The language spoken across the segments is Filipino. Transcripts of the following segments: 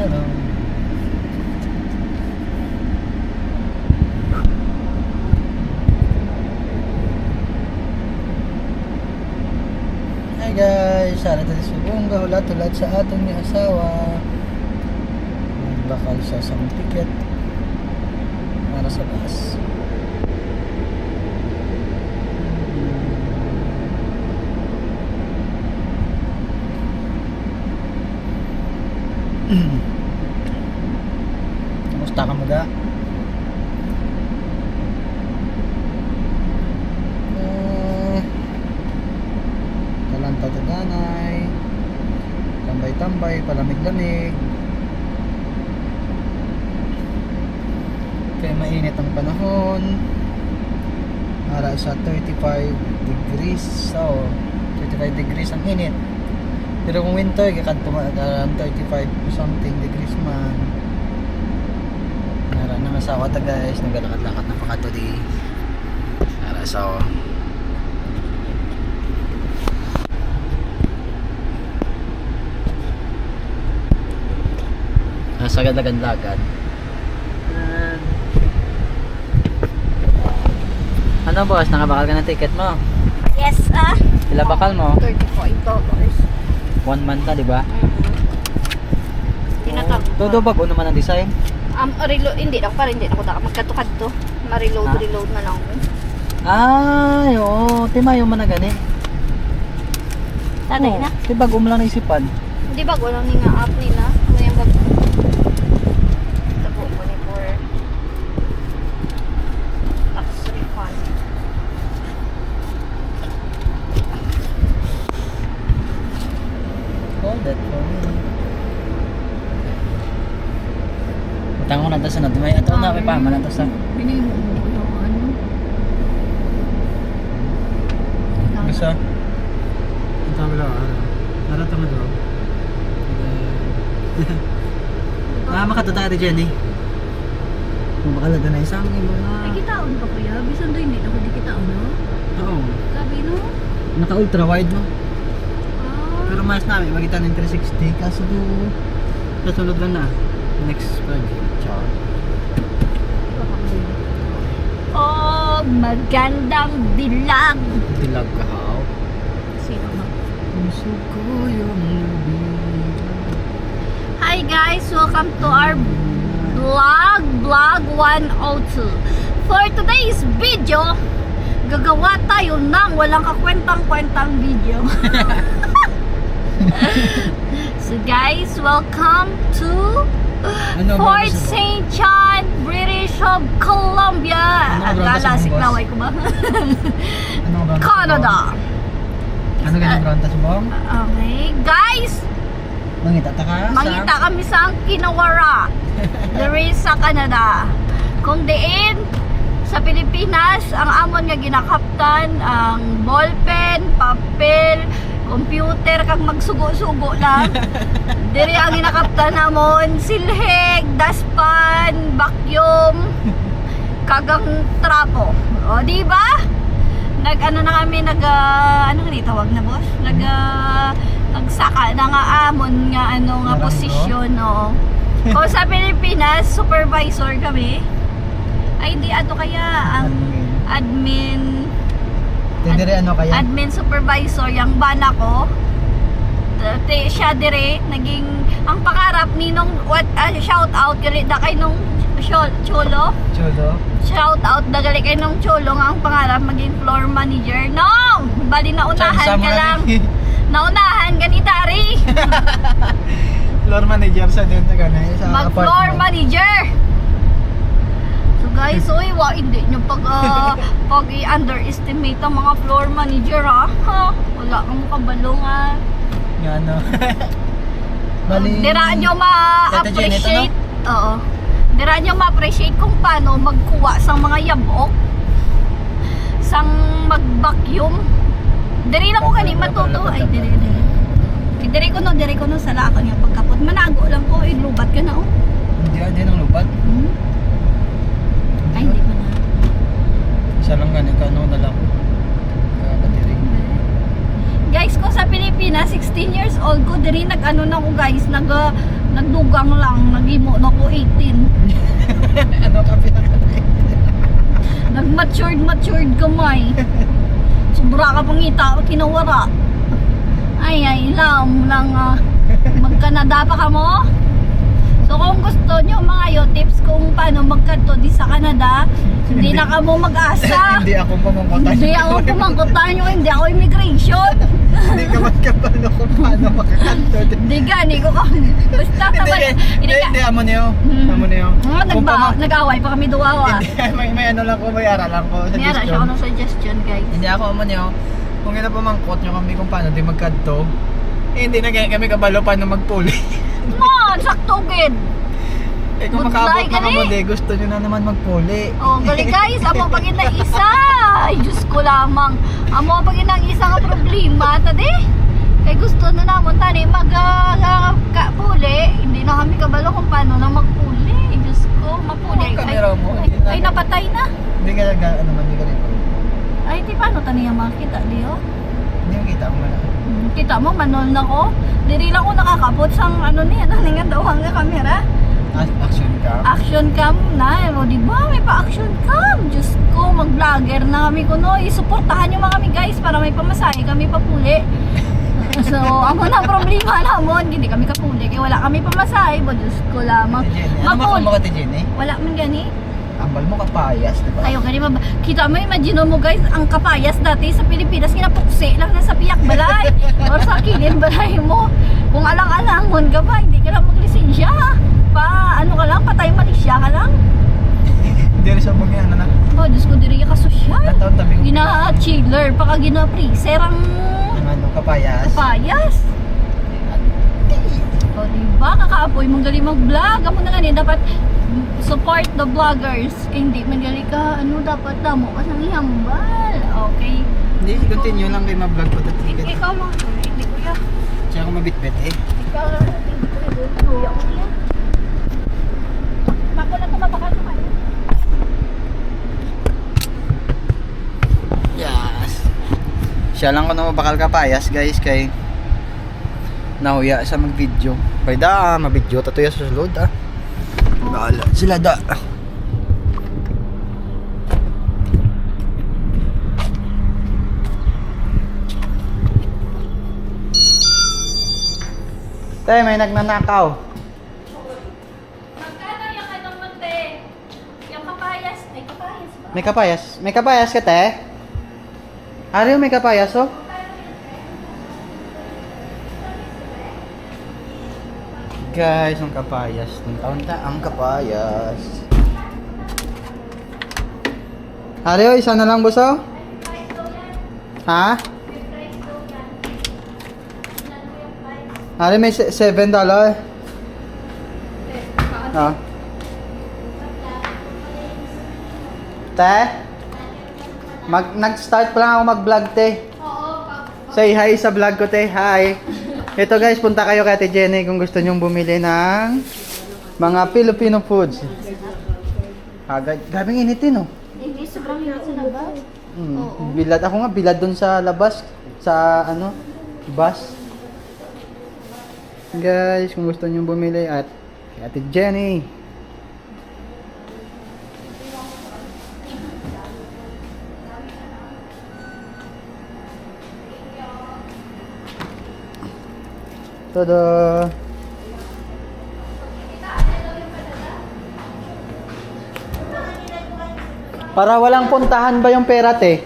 araw. Hi guys, sana tayo subong gahulat-hulat sa atong ni asawa. Bakal siya sa ticket para sa bus. Kamusta ka mga? Talanta taganay, tambay-tambay, palamig-lamig. Kaya mainit ang panahon. Para sa 35 degrees. So 35 degrees ang init. Pero kung winter, kakad tumagaan 35 something degrees man. Nara nang asawa ta guys, nagalakad-lakad na pakato di. Nara asawa. Nasa gadagan-lagad. Ano boss, nakabakal ka ng ticket mo? Yes, Sila bakal mo? $35. 1 month na, di ba? Tinatag. Todo bago naman ang design. Reload, hindi na ko magkatukad to. Ma-reload na lang ako. Ay, oo. Timayo man na gani. Tatay na. Di bago mo lang naisipan. Hindi ba walang nga app nila? Ano yung bago? Tabo ko ni for tax refund. Hold that for me. Tango na to sa nadumay. Ato na, may pama na to sa. Binili mo yung ano? Bisa. Ang tawag lang. Narata mo daw. Makatuta ka di Jenny. Kung makalada na isang mga... Ay, kitaon ka kuya. Bisan doon hindi ako di kitaon, no? Oo. Sabi, no? Naka ultra wide no. Pero Ah. mas namin makita ng 360 kaso do kasunod lang na next project. Ciao. Oh, magandang dilag. Dilag ka haw. Sino na? Puso ko yung Hi guys, welcome to our vlog 102. For today's video, gagawa tayo ng walang kakwentang-kwentang video. So guys, welcome to Fort St. John, British of Columbia. At lalasik laway ko ba? Canada. Ano ganyan branta sa bong? Okay, guys, Mangita ta ka? mangita kami sa Kinawara. There is sa Canada. Kung diin sa Pilipinas, ang amon nga ginakaptan ang ballpen, papel, computer kag magsugo-sugo lang. Diri ang ginakaptan namon silhig, daspan, vacuum, kagang trapo. O di ba? Nag-ano na kami, ano nga tawag na boss? Nagsaka na nga amon nga ano nga Naranggo? posisyon, no. Kung sa Pilipinas, supervisor kami. Ay di ato kaya ang admin Tindiri ano kaya? admin supervisor yung bana ko. Siya dire naging ang pangarap ni nung shout out gali da kay nung cholo. Chulo. Shout out da gali kay nung cholo nga ang pangarap maging floor manager. No, bali naunahan ka lang. Naunahan ganitari. Floor manager sa din ta ganay sa Mag floor manager. So guys, oy, hindi nyo pag i-underestimate ang mga floor manager ha. Wala kang kabalungan. Nga ano. Bali. Dira nyo ma-appreciate. Oo. Dira nyo ma-appreciate kung paano magkuha sa mga yabok. Sang mag-vacuum. Diri lang ko kani matuto. Ay, diri. Diri ko no sa lakang yung pagkapot. Manago lang ko, lubat ka na oh. Hindi nang lupat. Ay, hindi pa na. Isa lang ganun ka no dala ko. Kakatiri. Guys, ko sa Pilipinas, 16 years old ko, diri nag-ano na ko guys, nag dugang lang, nagimo na ko 18. Ano ka pinaka-9? Nag-matured gamay. Sobra ka pangita, kinawara. Ay, lang mag-Canada pa ka mo? So kung gusto nyo mga tips kung paano magkanto di sa Canada, hindi na ka mo mag-asa. Hindi ako pamangkutan. Hindi ako pumangkutan nyo, hindi ako immigration. Hindi ka magkabalo kung paano makakanto. Hindi gani ko basta tabal. Hindi, amo niyo. Amo niyo. Nag-away pa kami duwawa. Hindi, may ano lang ko, may aral lang ko. Mayara siya ako ng suggestion, guys. Hindi ako amo niyo. Kung ina pamangkot nyo kami kung paano di magkanto, hindi na kami kabalo paano magpuli. Man, sakto gid. Eh kung Good makaabot luck, na gali. kamo di, gusto nyo na naman magpuli. Oh, gali guys, amo pag ina isa. Ay, Diyos ko lamang. Amo pag ina isa nga problema, tadi. Kay gusto na namon tani magpuli. Hindi na kami kabalo kung paano na magpuli. Diyos ko, mapuli. Ang kamera mo, Ay, napatay na. Hindi ka ano man, hindi ka rin. Ay, di paano tani yung makita, Leo? Hindi mo kita ko na. Kita mo, manol na ko. Diri lang ko nakakapot sang ano niya, naningan daw ang kamera. Action ka. Action cam na, o di ba? May pa action cam. Diyos ko, mag-vlogger na kami ko no. Isuportahan nyo mga kami guys para may pamasahe kami papuli. So, ako na problema namon, hindi kami kapuli kaya wala kami pamasahe. Bo, Diyos ko lamang. Ano mo ka Jenny? Wala man gani. Ambal mo kapayas, di ba? Ayaw gani kita mo, imagine mo guys, ang kapayas dati sa Pilipinas kinapuksi lang na sa piyak balay or sa kilid balay mo. Kung alang-alangon ka ba, hindi ka lang maglisensya. Ano ka lang, patay Malaysia ka lang. Hindi rin siya mga ano na. Oh, Diyos ko, diri ka sosyal. Nataon tabi ko. Gina-chiller, paka gina-freezer ang Ano, kapayas. kapayas. O, diba? Kakaapoy mong galing mag-vlog. Amo na ganyan, dapat support the vloggers. Kaya hindi man gali ka, dapat damo ka ng ihambal. Okay. Hindi, continue lang kayo ma-vlog ko. Ikaw lang. Hindi ko yan. Siya ako mabitbit eh. Ikaw lang. Kuya ko yan. Mako na tumabakal naman. Yes. Siya lang ko na mabakal kapayas guys kay nahuya sa mag-video. Pwede ma-video tatuya sa sulod Bahala sila da. Tay, may nagnanakaw. Magkano yung kanong mante? Yung kapayas. Ay, kapayas ba? May kapayas? May kapayas ka, te? Ariyo, may kapayas, oh? Guys, ang kapayas. Ng taon-ta ang kapayas. Ariyo, isa na lang, boss, oh? Ha? Ari, may $7. Ah. Te? Nag-start pa lang ako mag-vlog, te. Say hi sa vlog ko, te. Hi. Ito guys, punta kayo kay Ate Jenny kung gusto nyong bumili ng mga Filipino foods. Gabing initin, oh. Hindi, sobrang hirap sa labas. Bilad ako nga, bilad dun sa labas. Sa bus. Guys, kung gusto nyong bumili at kay Ate Jenny. Tada! Para walang puntahan ba yung pera, te?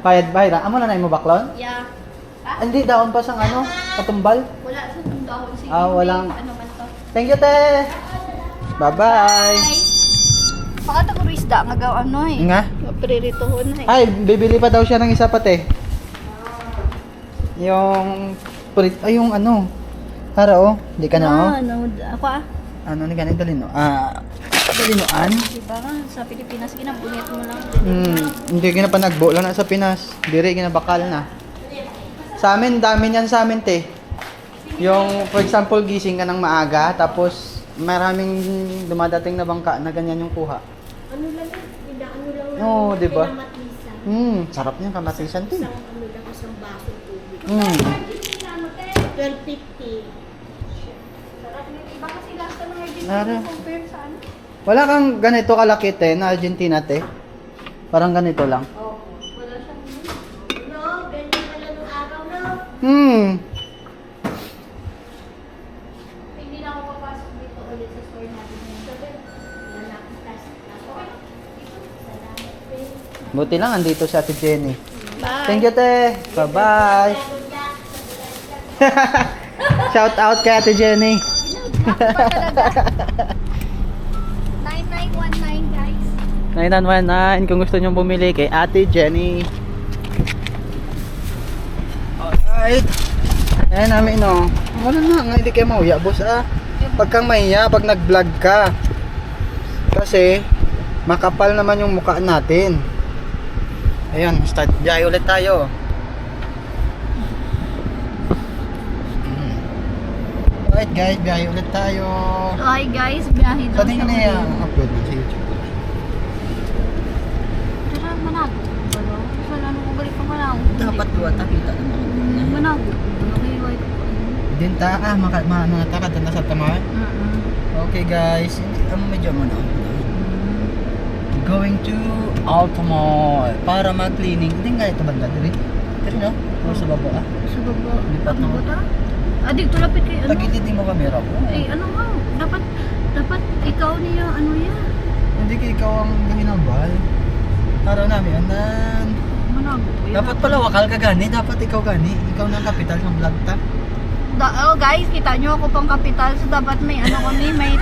Bayad. Amo na mo baklon? Yeah. Hindi, daon pa sang katumbal. Wala sa dahon. Sige, Walang. Ano man to? Thank you, te! Bye-bye! Pakata ko isda nga gaw Nga? Priritohon na Ay, bibili pa daw siya ng isa pa, te. Yung yung Para hindi ka na Ako ni ganit dalin dalinoan. Diba nga, sa Pilipinas ginabunit mo lang din. Hindi ginapanagbo lang na sa Pinas. Dire ginabakal na. Sa amin, dami niyan sa amin, te. Yung, for example, gising ka ng maaga, tapos maraming dumadating na bangka na ganyan yung kuha. Ano lang yun? Ano lang Oo, di ba? Kinamatisan. Sarap niyan, kamatisan, te. Isang baso tubig. 12.50. Nara. Compare sa ano? Wala kang ganito kalaki te, na Argentina te. Parang ganito lang. Oo. Wala siyang... No, ganyan pala nung araw, no? Hindi na ako papasok dito ulit sa store natin ngayon. Sabi, lalaki kasi. Okay. Dito. Salamat, babe. Buti lang andito si Ate Jenny. Bye. Thank you te. Bye-bye. Shout out kay Ate Jenny. 9919 guys. 9919 kung gusto nyo bumili kay Ate Jenny. Alright. Ayan namin no. Wala na nga hindi kayo mauya boss Pag kang mahiya pag nag-vlog ka. Kasi makapal naman yung mukha natin. Ayan, start biyahe ulit tayo. Alright guys, biyahe ulit tayo. Hi guys, biyahe daw Sa tingin na siya. yung upload mo sa YouTube. Tara, manago. Wala. Wala nang ugali pa manago. Dapat luwata kita naman. Manago. Nakiway ko. Dinta, mga takad na sa tamar. Okay guys, medyo mo na. Going to Altamar para mag-cleaning. Hindi nga ito banda diri. Diri no? O sa baba Sa baba. Lipat Ano na. ba ta? Dito lapit kay ano? Tagilid din mo kamera ko. Eh, ano nga? Dapat ikaw niya, ano yan? Hindi kay ikaw ang gahinabal. Araw namin, anan. Manago. Dapat pala wakal ka gani, dapat ikaw gani. Ikaw na ang kapital ng vlog ta. Oh guys, kita nyo ako pang kapital. So dapat may ano kami, may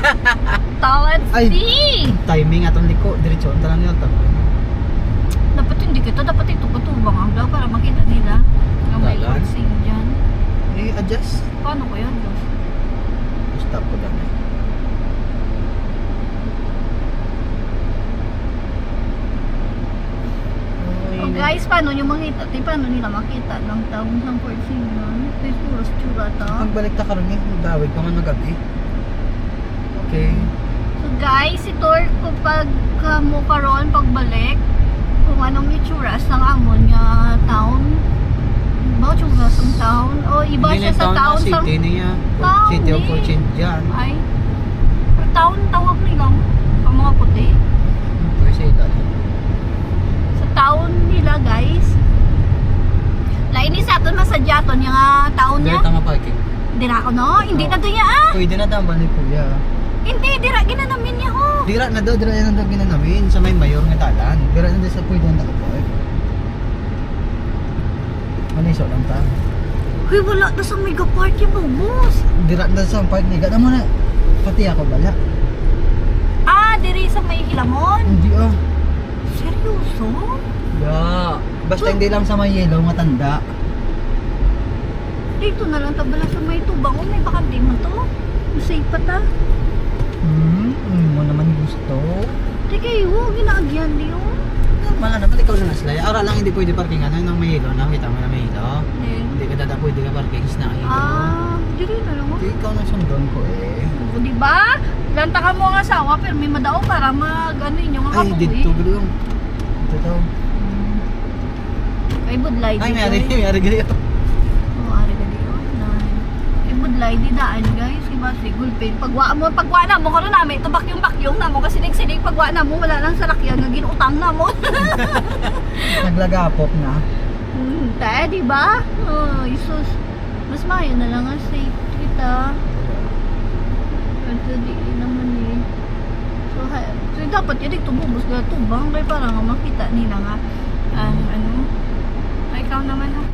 talent Ay. fee. Timing atong liko, diretso ang talang nila tamo. Dapat hindi kita, dapat ito patubang ang daw para makita nila. Na may Talan? Lord sing dyan. I-adjust. Paano ko yan? Stop ko gani. Oh guys, paano nyo makita? Paano nila makita ng taong ng Fort Singnon? Kaya puro tsura ta. Pagbalik ta karon ni, dawig pa man magabi. Okay. So guys, ito ko pag mo karon pagbalik kung anong itsura ng amon nga town. Ba tsura sa town o iba Hindi siya na sa town sa city niya. Town City of ni. Fortune dyan. ay town tawag nila ang mga puti. Kasi ito. Sa town nila guys. Lain ni sa aton masadyaton yung town Dili niya. tama parking. Dira ko no, hindi Oh. na to niya Pwede na tambal ni Kuya. Hindi dira ginanamin niya ho. Dira na daw, dira na daw ginanamin sa may mayor nga talan. Dira na daw sa pwede na ako po. Ano iso lang ta? Hoy wala na sa mega party mo, boss. Dira na sa park ni gana mo na. Pati ako bala. Diri sa may Hilamon. Hindi Seryoso? Ya. Basta hindi lang sa may yellow nga tanda. Dito na lang tabala sa may tubang. O may bakante mo to. Masay pa ta. Mo naman gusto. Di kayo, ginaagyan di yun. Mala naman ikaw lang naslay. Ara lang hindi pwede parking ano nang may yellow. Nakita mo na may yellow. Hindi ka dada pwede ka parking sa nakita. Diri na lang. Hindi ikaw na sundon ko eh. O, di ba? Lanta ka mo ang asawa pero may madao para mag-ano yun yung Ay, dito gano'n. Dito daw. Kay Budlay Ay, di may ari gano'n. Oo, ari ka di yun. Kay Budlay di daan guys. Kay Basri Gulpin. Pagwa na mo karon namin. Ito bakyong na mo. Kasi sinig pagwa na mo. Wala lang sa lakyan. Nga ginutang na mo. Naglagapok na. Tayo di ba? Oh, Isus. Mas mayo na lang ang safe kita. Ito di naman eh. So dapat yun dito bubos na tubang kaya para nga makita nila nga ano. Ay, ikaw naman ha.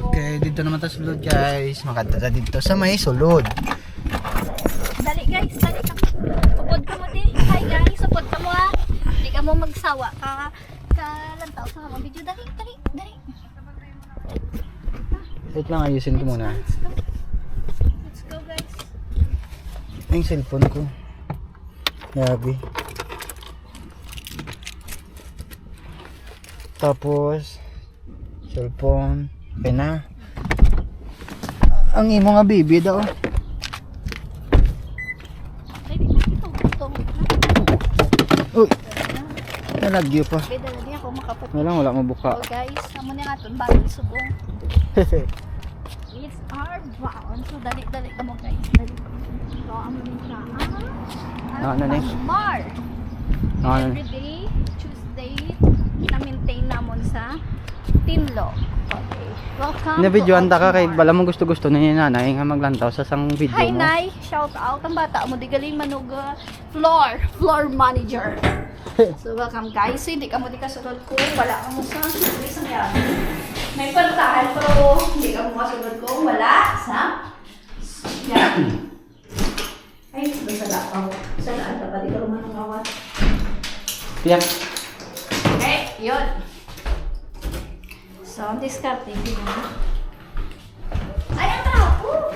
Okay, dito naman tayo sulod guys. Makadala dito sa may sulod. Dali guys, dali ka. Supod ka mo di. Hi guys, supod ka mo ha. Hindi ka mo magsawa ka. Lantaw sa mga video. Dali. Wait lang, ayusin ko muna. Let's go guys. Ay, yung cellphone ko. Grabe. Tapos, cellphone. Okay na. Ang imo nga baby daw. Ay, ito. Uy, nalagyo pa. Okay, dali ako makapat. Wala mabuka. Oh guys, naman nga ito. Bagong subong. It's our brown. So, dali ka mo guys. Dali. So, ang manin siya. Ano ni? Mar. Ano ni? Every day, Tuesday, na-maintain namon sa Tinlo. Okay. Welcome Nabidyoan ta ka kay Altamar. bala mo gusto-gusto na ni nanay nga maglantaw sa sang video Hi, mo. Nay. Shout out. Ang bata mo, di galing manog floor manager. So, welcome guys. So, hindi ka mo di kasunod ko. Wala ka mo sa isang yan. May pantahan pero hindi ka mo kasunod ko. Wala sa yan. Ay, may salapaw. Salaan ka pa. Di ka rumanong awat. Piyak. Okay, yun. So, ang discard din mo. Ay, ang tapo!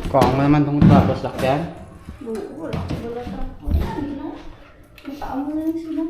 Kung mo naman tong tapos lakyan. Wala. Wala tapo. Yan, no? Ang tao mo na yung sila.